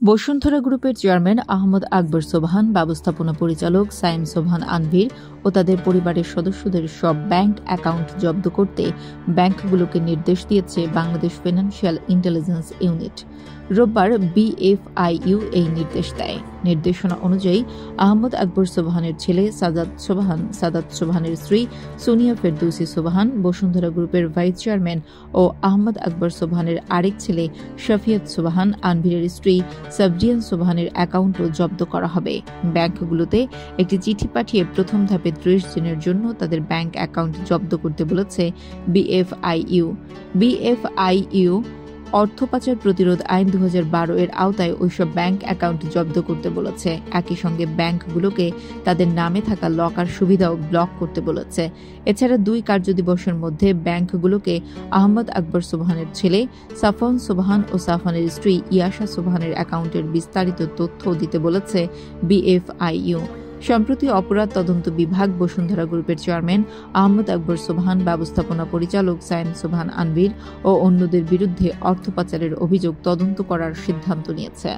বসুন্ধরা গ্রুপের চেয়ারম্যান আহমদ আকবর সোবহান, ব্যবস্থাপনা পরিচালক সাইম সোবহান আনভীর ও তাদের পরিবারের সদস্যদের সব ব্যাংক অ্যাকাউন্ট জব্দ করতে ব্যাংকগুলোকে নির্দেশ দিয়েছে বাংলাদেশ ফিনান্সিয়াল ইন্টেলিজেন্স ইউনিট। রোববার বিএফআইইউ এই নির্দেশ দেয়। নির্দেশনা অনুযায়ী আহমদ আকবর সোবহানের ছেলে সাদাত সোবহানের স্ত্রী সোনিয়া ফেরদৌসী সোবহান, বসুন্ধরা গ্রুপের ভাইস চেয়ারম্যান ও আহমদ আকবর সোবহানের আরেক ছেলে শাফিয়াত সোবহান, আনভীরের স্ত্রী সাবজিয়ান সোবহানের অ্যাকাউন্টও জব্দ করা হবে। ব্যাংকগুলোতে একটি চিঠি পাঠিয়ে প্রথম ধাপে 30 দিনের জন্য তাদের ব্যাংক অ্যাকাউন্ট জব্দ করতে বলেছে বিএফআইইউ। অর্থ পাচার প্রতিরোধ আইন 2012 এর আওতায় ওইসব ব্যাংক অ্যাকাউন্ট জব্দ করতে বলেছে। একই সঙ্গে ব্যাংকগুলোকে তাদের নামে থাকা লকার সুবিধাও ব্লক করতে বলেছে। এছাড়া 2 কার্যদিবসের মধ্যে ব্যাংকগুলোকে আহমদ আকবর সোবহানের ছেলে সাফন সোবহান ও সাফনের স্ত্রী ইয়াশা সোবহানের অ্যাকাউন্টের বিস্তারিত তথ্য দিতে বলেছে বিএফআইইউ। সম্প্রতি অপরাধ তদন্ত বিভাগ বসুন্ধরা গ্রুপের চেয়ারম্যান আহমদ আকবর সোবহান, ব্যবস্থাপনা পরিচালক সাইম সোবহান আনভীর ও অন্যদের বিরুদ্ধে অর্থ পাচারের অভিযোগ তদন্ত করার সিদ্ধান্ত নিয়েছে।